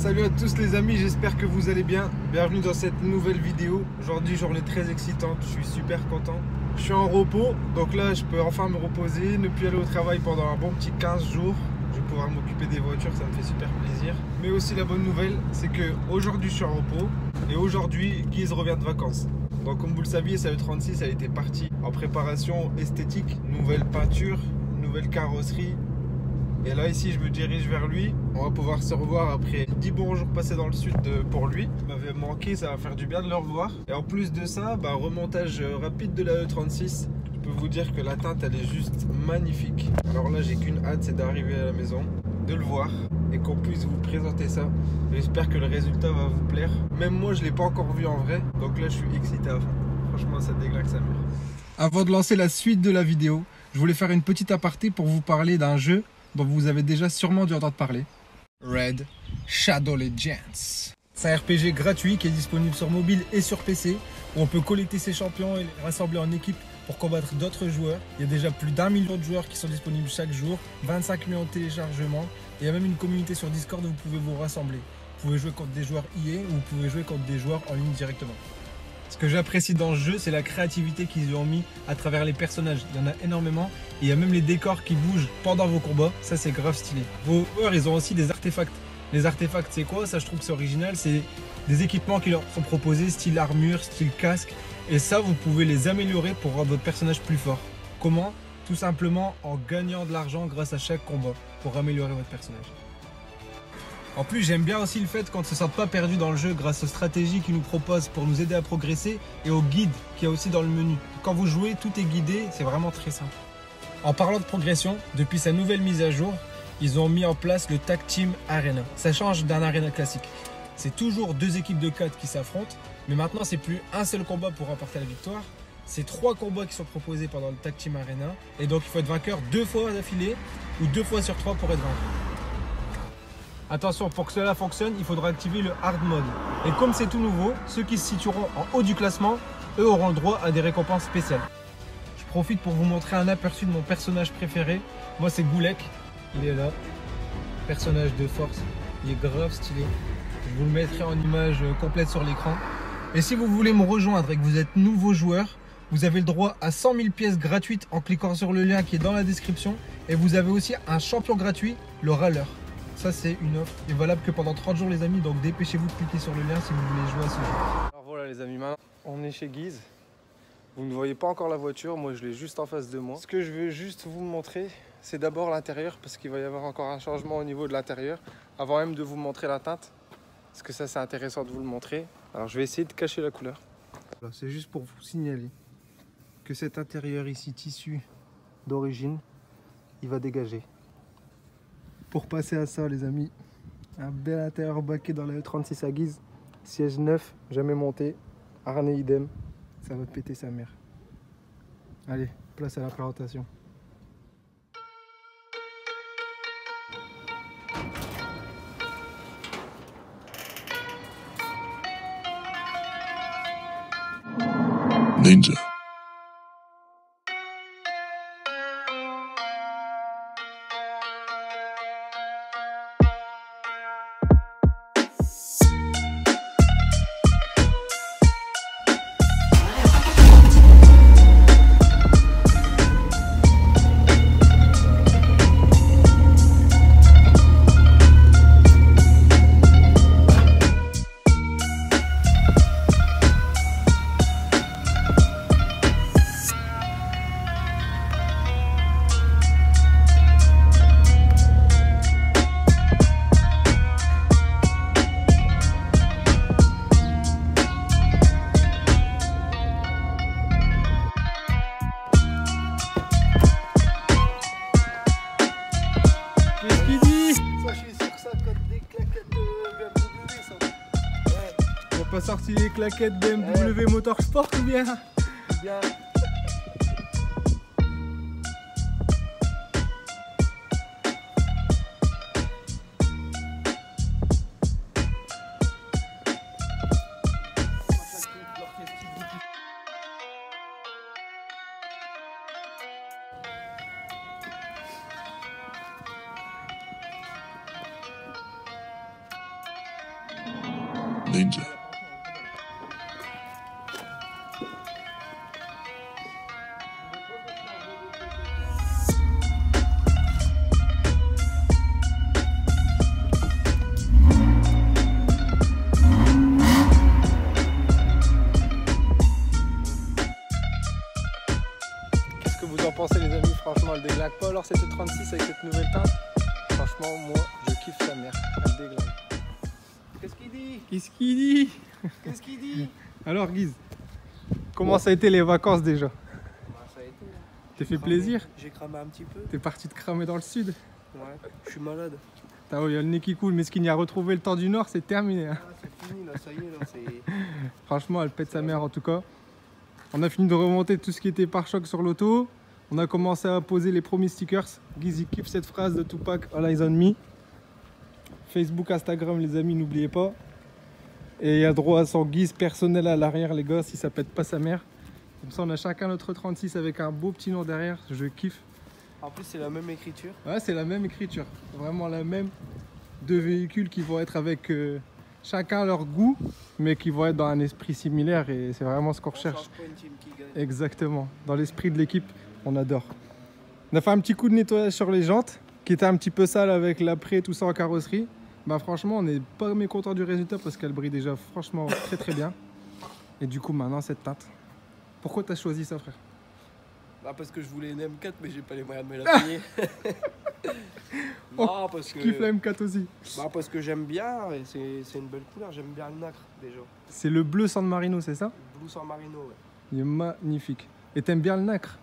Salut à tous les amis, j'espère que vous allez bien. Bienvenue dans cette nouvelle vidéo. Aujourd'hui, journée très excitante, je suis super content. Je suis en repos, donc là je peux enfin me reposer, ne plus aller au travail pendant un bon petit 15 jours. Je vais pouvoir m'occuper des voitures, ça me fait super plaisir. Mais aussi la bonne nouvelle, c'est que aujourd'hui je suis en repos et aujourd'hui Guise revient de vacances. Donc comme vous le saviez, sa E36 elle était partie en préparation esthétique, nouvelle peinture, nouvelle carrosserie. Et là ici je me dirige vers lui. On va pouvoir se revoir après 10 bons jours passés dans le sud pour lui. Il m'avait manqué, ça va faire du bien de le revoir. Et en plus de ça, remontage rapide de la E36. Je peux vous dire que la teinte elle est juste magnifique. Alors là j'ai qu'une hâte, c'est d'arriver à la maison, de le voir et qu'on puisse vous présenter ça. J'espère que le résultat va vous plaire. Même moi je ne l'ai pas encore vu en vrai. Donc là je suis excité à fond. Franchement ça déglingue sa mère. Avant de lancer la suite de la vidéo, je voulais faire une petite aparté pour vous parler d'un jeu dont vous avez déjà sûrement dû entendre parler. Red Shadow Legends. C'est un RPG gratuit qui est disponible sur mobile et sur PC, où on peut collecter ses champions et les rassembler en équipe pour combattre d'autres joueurs. Il y a déjà plus d'1 million de joueurs qui sont disponibles chaque jour, 25 millions de téléchargements, et il y a même une communauté sur Discord où vous pouvez vous rassembler. Vous pouvez jouer contre des joueurs IA ou vous pouvez jouer contre des joueurs en ligne directement. Ce que j'apprécie dans ce jeu, c'est la créativité qu'ils ont mis à travers les personnages. Il y en a énormément et il y a même les décors qui bougent pendant vos combats. Ça, c'est grave stylé. Vos joueurs, ils ont aussi des artefacts. Les artefacts, c'est quoi? Ça, je trouve que c'est original. C'est des équipements qui leur sont proposés, style armure, style casque. Et ça, vous pouvez les améliorer pour rendre votre personnage plus fort. Comment? Tout simplement en gagnant de l'argent grâce à chaque combat pour améliorer votre personnage. En plus, j'aime bien aussi le fait qu'on ne se sente pas perdu dans le jeu grâce aux stratégies qu'ils nous proposent pour nous aider à progresser et aux guides qu'il y a aussi dans le menu. Quand vous jouez, tout est guidé, c'est vraiment très simple. En parlant de progression, depuis sa nouvelle mise à jour, ils ont mis en place le Tag Team Arena. Ça change d'un arena classique. C'est toujours deux équipes de 4 qui s'affrontent, mais maintenant c'est plus un seul combat pour remporter la victoire. C'est 3 combats qui sont proposés pendant le Tag Team Arena, et donc il faut être vainqueur 2 fois d'affilée ou 2 fois sur 3 pour être vainqueur. Attention, pour que cela fonctionne, il faudra activer le Hard Mode. Et comme c'est tout nouveau, ceux qui se situeront en haut du classement, eux auront le droit à des récompenses spéciales. Je profite pour vous montrer un aperçu de mon personnage préféré. Moi, c'est Goulek. Il est là. Personnage de force. Il est grave stylé. Je vous le mettrai en image complète sur l'écran. Et si vous voulez me rejoindre et que vous êtes nouveau joueur, vous avez le droit à 100 000 pièces gratuites en cliquant sur le lien qui est dans la description. Et vous avez aussi un champion gratuit, le Râleur. Ça, c'est une offre et valable que pendant 30 jours, les amis. Donc dépêchez-vous de cliquer sur le lien si vous voulez jouer à ce jeu. Alors voilà les amis, maintenant on est chez Guise. Vous ne voyez pas encore la voiture, moi je l'ai juste en face de moi. Ce que je veux juste vous montrer, c'est d'abord l'intérieur, parce qu'il va y avoir encore un changement au niveau de l'intérieur, avant même de vous montrer la teinte. Parce que ça, c'est intéressant de vous le montrer. Alors je vais essayer de cacher la couleur. C'est juste pour vous signaler que cet intérieur ici, tissu d'origine, il va dégager. Pour passer à ça les amis, un bel intérieur baquet dans la E36 à Guise, siège neuf, jamais monté, harnais idem, ça va péter sa mère. Allez, place à la présentation. Ninja. Qu'est-ce qu'il dit? Ça, je suis sûr que ça cote des claquettes BMW, ça. Ouais. On va pas sortir les claquettes BMW Motorsport ou bien? Bien. Danger. Qu'est-ce que vous en pensez les amis? Franchement, elle déglingue pas alors cette 36 avec cette nouvelle teinte? Franchement, moi, je kiffe sa mère. Elle déglingue. Qu'est-ce qu'il dit? Qu'est-ce qu'il dit? Qu'est-ce qu'il dit? Alors Guise, comment ça a été les vacances déjà? Bah, ça a été. T'es fait plaisir? J'ai cramé un petit peu. T'es parti te cramer dans le sud? Ouais, je suis malade. Il y a le nez qui coule, mais ce qu'il y a retrouvé le temps du nord, c'est terminé. Hein. Ah, c'est fini là, ça y est là, c'est... Franchement, elle pète sa mère en tout cas. On a fini de remonter tout ce qui était pare-choc sur l'auto. On a commencé à poser les premiers stickers. Guise, il kiffe cette phrase de Tupac, All Eyes on Me. Facebook, Instagram, les amis, n'oubliez pas. Et il y a droit à son Guise personnel à l'arrière, les gars, si ça pète pas sa mère. Comme ça, on a chacun notre 36 avec un beau petit nom derrière. Je kiffe. En plus, c'est la même écriture. Ouais, c'est la même écriture. Vraiment la même. Deux véhicules qui vont être avec chacun leur goût, mais qui vont être dans un esprit similaire. Et c'est vraiment ce qu'on recherche. change pas une team qui gagne. Exactement. Dans l'esprit de l'équipe, on adore. On a fait un petit coup de nettoyage sur les jantes, qui était un petit peu sale avec l'après, tout ça en carrosserie. Bah franchement, on n'est pas mécontent du résultat parce qu'elle brille déjà franchement très très bien. Et du coup, maintenant, cette teinte. Pourquoi tu as choisi ça, frère? Bah parce que je voulais une M4 mais j'ai pas les moyens de me la payer. Non, parce que... Je kiffe la M4 aussi. Bah parce que j'aime bien, et c'est une belle couleur, j'aime bien le nacre déjà. C'est le bleu San Marino, c'est ça? Blue San Marino, ouais. Il est magnifique. Et t'aimes bien le nacre?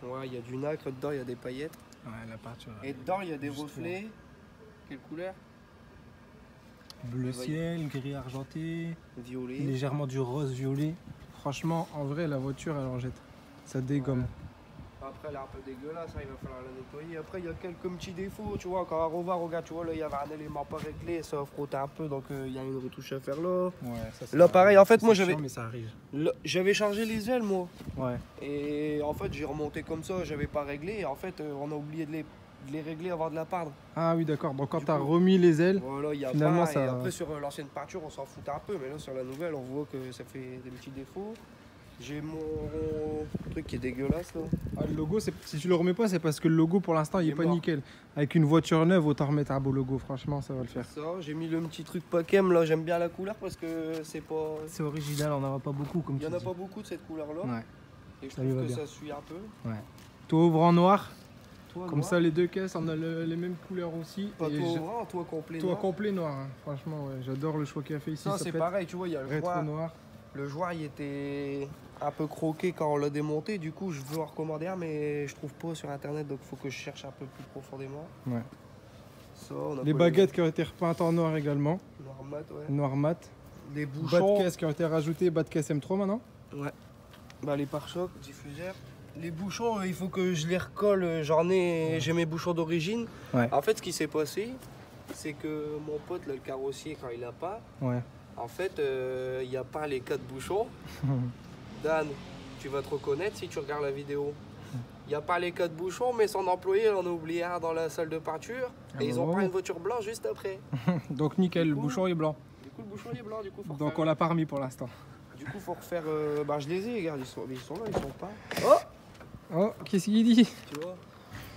Ouais, il y a du nacre, dedans il y a des paillettes. Ouais, la peinture. Et dedans il y a des reflets. Quelle couleur? Bleu ciel, gris argenté, Violet. légèrement du rose violet. Franchement, en vrai, la voiture, elle en jette. Ça dégomme. Ouais. Après, elle est un peu dégueulasse, hein, il va falloir la nettoyer. Après, il y a quelques petits défauts, tu vois. Quand on revoit, regarde, tu vois, là, il y avait un élément pas réglé, ça a frotté un peu, donc il y a une retouche à faire là. Ouais, ça, Là, pareil, en fait, moi, c'est chiant, mais ça arrive. j'avais changé les ailes, moi. Ouais. Et en fait, j'ai remonté comme ça, j'avais pas réglé. Et en fait, on a oublié de les régler avant de la peindre. Ah oui, d'accord. Donc quand Du t'as coup, remis les ailes, Voilà, il y a finalement, pas. ça... Et après, sur l'ancienne peinture, on s'en foutait un peu. Mais là, sur la nouvelle, on voit que ça fait des petits défauts. J'ai mon truc qui est dégueulasse là. Ah, le logo, si tu le remets pas, c'est parce que le logo pour l'instant il Il est est pas mort. nickel. Avec une voiture neuve, autant remettre un beau logo, franchement, ça va le faire. Ça, j'ai mis le petit truc Pakem là, j'aime bien la couleur parce que c'est pas. C'est original, on n'en a pas beaucoup comme Il y en a pas beaucoup de cette couleur là. Ouais. Et je Ça lui trouve va que bien. ça suit un peu. Toi ouvre en noir, Toi, comme noir. ça les deux caisses, on a les mêmes couleurs aussi. Pas Et toi ouvert, toi complet. toi noir. complet noir, hein. Franchement, ouais, j'adore le choix qu'il a fait ici. Ça, c'est peut être pareil, tu vois, il y a le rétro joint. noir. Le joint il était un peu croqué quand on l'a démonté, du coup je veux en recommander un mais je trouve pas sur internet donc il faut que je cherche un peu plus profondément. Ouais. Ça, on a Les quoi, baguettes qui ont été repeintes en noir également, noir mat, ouais. noir mat. Les Bas de bouchons. caisse qui ont été rajoutés, bas de caisse M3 maintenant. Ouais. Bah les pare-chocs, diffuseurs. Les bouchons, il faut que je les recolle. J'ai mes bouchons d'origine. Ouais. En fait, ce qui s'est passé, c'est que mon pote, là, le carrossier, quand il a pas, Ouais. en fait, il n'y a pas les 4 bouchons. Dan, tu vas te reconnaître si tu regardes la vidéo. Il n'y a pas les 4 bouchons, mais son employé en a oublié un dans la salle de peinture. Ah Et ils ont bon. peint une voiture blanche juste après. Donc nickel, Du le coup, bouchon est blanc. Du coup, le bouchon il est blanc. Du coup, faut Donc refaire. on l'a pas remis pour l'instant. Du coup, faut refaire. Bah, je les ai, regarde, ils sont là, ils sont pas. Oh, qu'est-ce qu'il dit? Tu vois,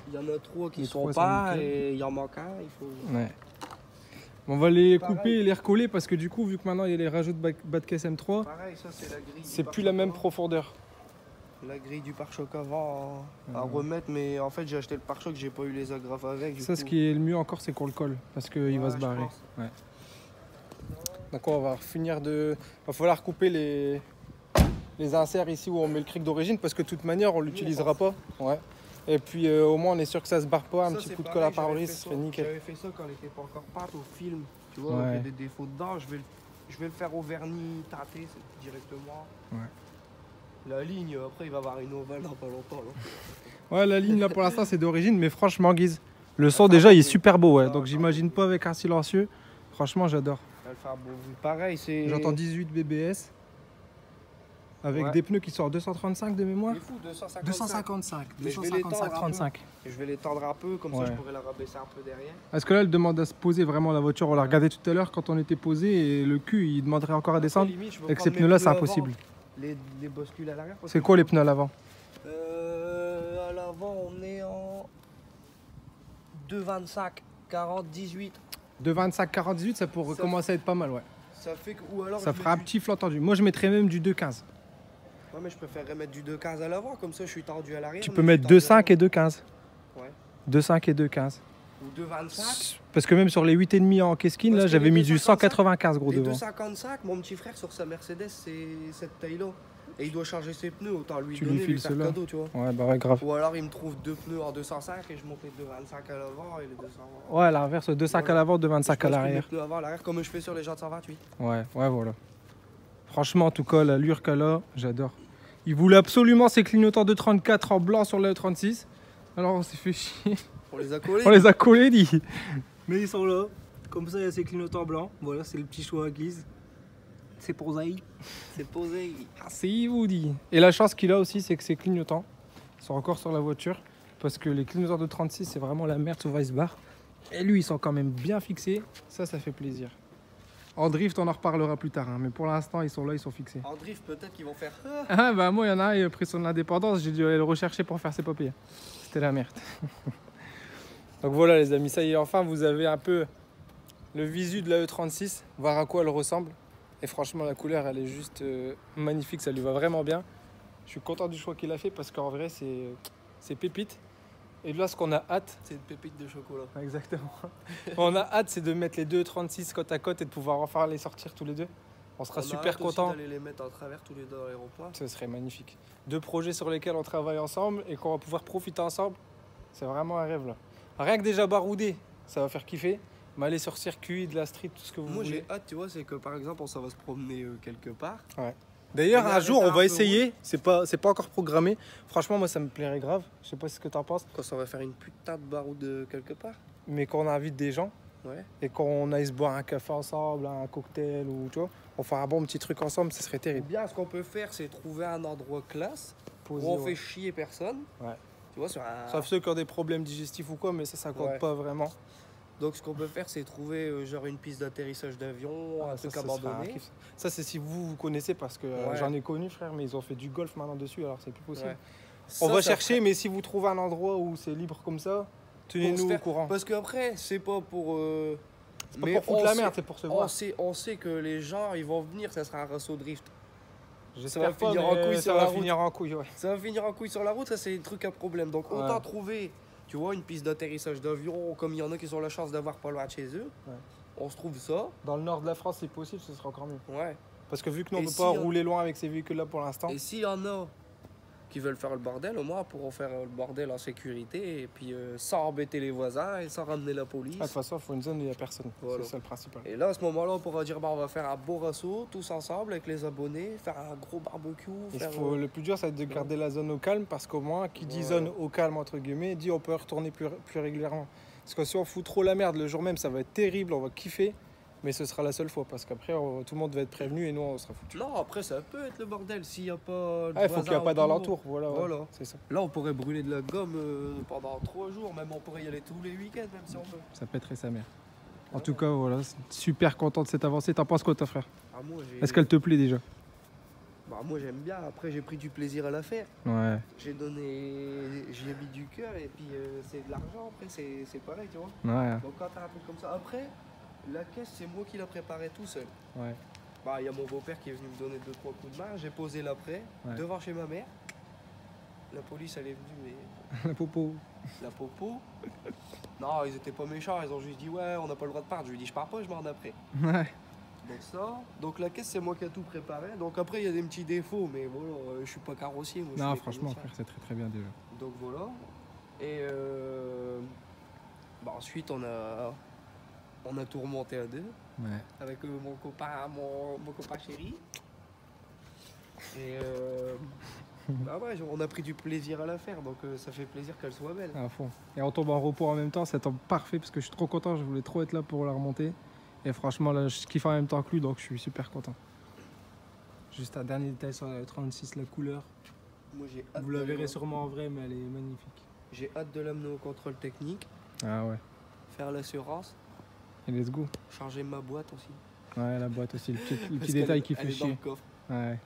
il y en a 3 qui Les sont trois sont pas nickel. et il y en manque un. Il faut. Ouais. On va les Pareil. couper et les recoller parce que du coup, vu que maintenant il y a les rajouts de bas de caisse M3, Pareil, ça c'est la grille. c'est du plus la même pare-choc profondeur. avant. La grille du pare-choc avant à Ouais. remettre, mais en fait j'ai acheté le pare-choc, j'ai pas eu les agrafes avec. Du Ça, coup. ce qui est le mieux encore, c'est qu'on le colle parce qu'il va Ouais, se je barrer. pense. Ouais. Donc on va finir de. Va falloir couper les inserts ici où on met le cric d'origine parce que de toute manière on l'utilisera pas. Ouais. Et puis au moins on est sûr que ça se barre pas, un Ça, petit c'est coup de pareil, colle à j'avais pare-brise, fait ça ça- fait nickel. J'avais fait ça quand elle était pas encore peinte au film. Tu vois, Ouais. il y a des défauts dedans, je vais le faire au vernis teinté directement. Ouais. La ligne, après il va y avoir une ovale dans pas longtemps. Là. Ouais, la ligne là pour l'instant c'est d'origine, mais franchement, Guise, le son déjà il est super beau, ouais. Ah, Donc ah, j'imagine pas avec un silencieux. Franchement, j'adore. Elle va faire beau. Pareil, c'est. J'entends 18 BBS. avec Ouais. des pneus qui sont en 235 de mémoire. Il est fou, 255. 255, Mais je vais les 255, tendre un 35. Et je vais les tendre un peu, comme Ouais. ça je pourrais la rabaisser un peu derrière. Est-ce que là, elle demande à se poser vraiment la voiture? On l'a regardé tout à l'heure quand on était posé et le cul, il demanderait encore à descendre. Après, limite, je veux Avec prendre ces mes pneus-là, c'est pneus avant, impossible. Les bascules à l'arrière. parce C'est que quoi les pneus à l'avant? À l'avant, on est en 2,25, 40, 18. De 25, 40, 18, ça pourrait Ça commencer à être pas mal, ouais. Ça fait que. Ou alors. Ça je fera un mets petit flanc tendu. Moi, je mettrais même du 2,15. Ouais, mais je préférerais mettre du 2,15 à l'avant, comme ça je suis tendu à l'arrière. Tu mais peux je mettre suis tendu 2,5 et 2,15. à Ouais. 2,5 et 2,15. Ou 2,25. Parce que même sur les 8,5 en Keskin, là, Parce que j'avais les mis du 2,55, 195 gros Les devant. 2,55, mon petit frère sur sa Mercedes, c'est cette taille-là. Et il doit charger ses pneus, autant lui Tu lui donner, files lui faire ceux-là. cadeau, tu vois. Ouais, bah ouais, grave. Ou alors il me trouve deux pneus en 205 et je monte les 2,25 à l'avant et les 200. Ouais, à l'inverse, 2,5 à l'avant, 2,25 à l'arrière. Les pneus avant à l'arrière, comme je fais sur les jantes 128. Ouais, ouais, voilà. Franchement, en tout cas, l'allure qu'elle a, j'adore. Il voulait absolument ses clignotants de 34 en blanc sur le 36. Alors on s'est fait chier. On les a collés. On les a collés, dit. Mais ils sont là. Comme ça, il y a ces clignotants blancs. Voilà, c'est le petit choix à guise. C'est pour Zaï. C'est posé. Ah, c'est vous dit. Et la chance qu'il a aussi, c'est que ses clignotants sont encore sur la voiture. Parce que les clignotants de 36, c'est vraiment la merde sur Weissbar. Et lui, ils sont quand même bien fixés. Ça fait plaisir. En drift, on en reparlera plus tard. Hein. Mais pour l'instant, ils sont là, ils sont fixés. En drift, peut-être qu'ils vont faire. Ah bah moi, il y en a un, il a pris son indépendance. J'ai dû aller le rechercher pour faire ses papiers. C'était la merde. Donc voilà les amis, ça y est, enfin vous avez un peu le visu de la E36, voir à quoi elle ressemble. Et franchement la couleur elle est juste magnifique, ça lui va vraiment bien. Je suis content du choix qu'il a fait parce qu'en vrai c'est pépite. Et là ce qu'on a hâte, C'est une pépite de chocolat. exactement, on a hâte c'est de mettre les deux E36 côte à côte et de pouvoir enfin les sortir tous les deux. On sera On a super hâte aussi content. d'aller les mettre en travers tous les deux à l'aéroport. Ce serait magnifique. Deux projets sur lesquels on travaille ensemble et qu'on va pouvoir profiter ensemble. C'est vraiment un rêve là. Rien que déjà baroudé, ça va faire kiffer. Mais aller sur circuit, de la street, tout ce que vous Moi voulez. j'ai hâte, tu vois, c'est que par exemple, ça va se promener quelque part. D'ailleurs, On est un jour, arrêté on un va peu essayer. C'est pas encore programmé. Franchement, moi, ça me plairait grave. Je sais pas ce que t'en penses. Quand ça va faire une putain de baroude quelque part. Mais qu'on invite des gens Ouais. et qu'on aille se boire un café ensemble, un cocktail ou tu vois, on fera un bon petit truc ensemble, ce serait Ou terrible. bien ce qu'on peut faire, c'est trouver un endroit classe Poser, où on ouais. fait chier personne. Ouais. Tu vois, sur un. Sauf ceux qui ont des problèmes digestifs ou quoi, mais ça compte Ouais. pas vraiment. Donc ce qu'on peut faire, c'est trouver genre une piste d'atterrissage d'avion, Ah, un ça, truc ça serait un abandonné. kiff. Ça, c'est si vous connaissez parce que Ouais. j'en ai connu, frère, mais ils ont fait du golf maintenant dessus, alors c'est plus possible. Ouais. On Ça, va ça chercher, ferait- mais si vous trouvez un endroit où c'est libre comme ça, tenez-nous se au faire- courant. Parce qu'après, c'est pas pour. C'est pas pour foutre la merde, c'est pour se voir. on sait que les gens, ils vont venir, ça sera un raceau drift. J'espère ça va pas, finir mais en couille ça sur va la route. finir en couille, ouais. Ça va finir en couille sur la route, ça c'est un truc à problème. Donc autant Ouais. trouver, tu vois, une piste d'atterrissage d'avion, comme il y en a qui ont la chance d'avoir pas loin de chez eux. Ouais. On se trouve ça. Dans le nord de la France, c'est possible, ce sera encore mieux. Ouais. Parce que vu que nous, on Et peut si pas on- rouler loin avec ces véhicules-là pour l'instant, Et s'il y en a qui veulent faire le bordel, au moins pourront faire le bordel en sécurité et puis sans embêter les voisins et sans ramener la police. de toute façon, il faut une zone où il n'y a personne. Voilà. C'est ça le principal. Et là, à ce moment-là, on pourra dire bah, on va faire un beau raceau tous ensemble avec les abonnés, faire un gros barbecue. Le plus dur, ça va être de garder la zone au calme parce qu'au moins, qui dit Ouais. zone au calme, entre guillemets, dit on peut retourner plus régulièrement. Parce que si on fout trop la merde le jour même, ça va être terrible, on va kiffer, mais ce sera la seule fois parce qu'après, tout le monde va être prévenu et nous, on sera foutus. Non, après, ça peut être le bordel s'il n'y a pas. Ah, il faut qu'il n'y a pas dans l'entour, voilà. Voilà. C'est ça. Là, on pourrait brûler de la gomme pendant 3 jours, même on pourrait y aller tous les week-ends, même si on veut. Ça pèterait sa mère. En tout cas, voilà, super content de cette avancée. T'en penses quoi, ton frère? Ah, Est-ce qu'elle te plaît déjà? moi, j'aime bien. Après, j'ai pris du plaisir à la faire. Ouais. J'y ai mis du cœur et puis c'est de l'argent. Après, c'est pareil, tu vois. Ouais. Donc, quand t'as un truc comme ça, après, la caisse, c'est moi qui la préparais tout seul. Ouais. Bah, il y a mon beau-père qui est venu me donner 2-3 coups de main. J'ai posé l'après Ouais. devant chez ma mère. La police, elle est venue, mais La popo. la popo. Non, ils étaient pas méchants. Ils ont juste dit ouais, on n'a pas le droit de partir. Je lui ai dit je pars pas, je m'en après. Ouais. Donc ça, donc la caisse c'est moi qui ai tout préparé. Donc après il y a des petits défauts, mais voilà, je suis pas carrossier. Moi, je Non, suis franchement, mécanicien. frère, c'est très très bien déjà. Donc voilà. Et bah, ensuite on a tout remonté à deux Ouais. avec mon copain chéri. Et bah ouais, on a pris du plaisir à la faire, donc ça fait plaisir qu'elle soit belle. À fond. Et on tombe en repos en même temps, ça tombe parfait parce que je suis trop content, je voulais trop être là pour la remonter. Et franchement, là, je kiffe en même temps que lui, donc je suis super content. Juste un dernier détail sur la 36, la couleur. Moi j'ai hâte. Vous la verrez sûrement en vrai, mais elle est magnifique. J'ai hâte de l'amener au contrôle technique, Ah ouais. faire l'assurance, Et let's go. charger ma boîte aussi. Ouais, la boîte aussi, le Parce petit détail qui qu'elle fait est dans le chier. coffre. Ouais.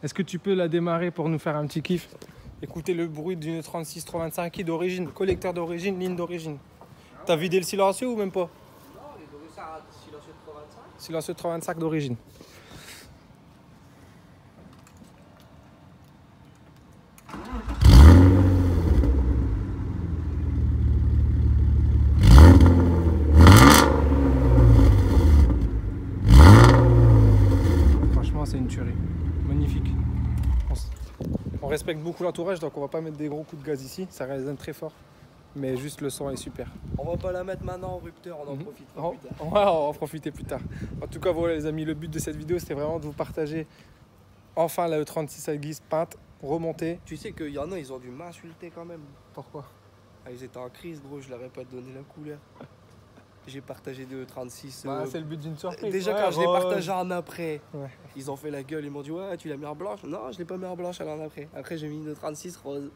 Est-ce que tu peux la démarrer pour nous faire un petit kiff? Écoutez le bruit d'une 36 325 qui d'origine, collecteur d'origine, ligne d'origine. T'as vidé le silencieux ou même pas? Non, les données ça silencieux de 325. Silencieux 325 d'origine. Franchement, c'est une tuerie. Magnifique. On respecte beaucoup l'entourage, donc on va pas mettre des gros coups de gaz ici. Ça résonne très fort. Mais juste le son est super. On va pas la mettre maintenant en rupteur, on en Mhm. profitera plus tard. Ouais, on va en profiter plus tard. En tout cas, voilà les amis, le but de cette vidéo, c'était vraiment de vous partager enfin la E36 à guise peinte, remontée. Tu sais qu'il y en a, ils ont dû m'insulter quand même. Pourquoi? Ah, ils étaient en crise, gros, je leur ai pas donné la couleur. J'ai partagé des E36. C'est le but d'une surprise. Déjà, Ouais, quand je l'ai ouais. partagé en après, Ouais. ils ont fait la gueule, ils m'ont dit ouais, tu l'as mis en blanche. Non, je l'ai pas mis en blanche, elle en après. Après, j'ai mis une E36 rose.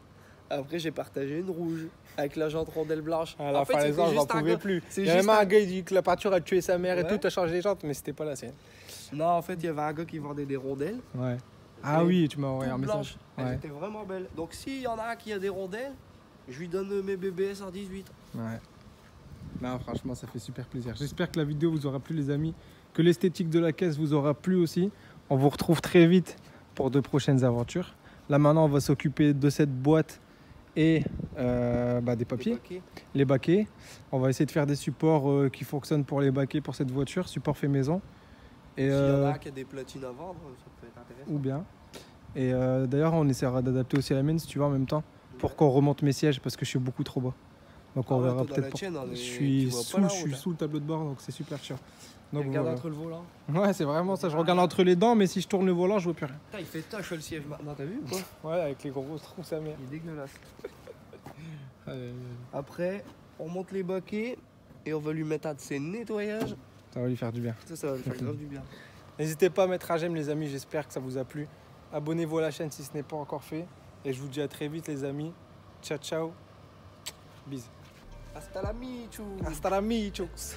Après, j'ai partagé une rouge avec la jante rondelle blanche. À la fin, les c'était gens, j'en juste un pouvais gars- plus. c'est Il y a même juste un un- gars, il dit que la peinture a tué sa mère et Ouais. tout, t'as changé les jantes, mais c'était pas la sienne. Non, en fait, il y avait un gars qui vendait des rondelles. Ouais. Ah Et oui, tu m'as envoyé un toutes message. blanches. Elles Ouais. étaient vraiment belles. Donc, s'il y en a un qui a des rondelles, je lui donne mes BBS en 18. Ouais. Non, franchement, ça fait super plaisir. J'espère que la vidéo vous aura plu, les amis. Que l'esthétique de la caisse vous aura plu aussi. On vous retrouve très vite pour de prochaines aventures. Là, maintenant, on va s'occuper de cette boîte et des papiers, les baquets. On va essayer de faire des supports qui fonctionnent pour les baquets pour cette voiture, support fait maison. Et, S'il y en a un qui a des platines à vendre, ça peut être intéressant. ou bien. Et d'ailleurs, on essaiera d'adapter aussi la mienne si tu veux en même temps pour qu'on remonte mes sièges parce que je suis beaucoup trop bas. Donc on Ah ouais, verra toi, dans peut-être. la tienne, on est- Je tu suis vois pas sous, la je suis route, sous le tableau de bord, donc c'est super chiant. Donc Regarde voilà. entre le volant. Ouais, c'est vraiment ça. Je regarde entre les dents, mais si je tourne le volant, je vois plus rien. Putain, il fait tâche le siège maintenant, t'as vu ou quoi? Ouais, avec les gros trous, ça merde. Il est dégueulasse. Après, on monte les baquets et on va lui mettre un de ses nettoyages. Ça va lui faire du bien. Ça va lui faire grave du bien. N'hésitez pas à mettre un j'aime, les amis. J'espère que ça vous a plu. Abonnez-vous à la chaîne si ce n'est pas encore fait. Et je vous dis à très vite, les amis. Ciao, ciao. Bisous. Hasta la michu. Hasta la michos.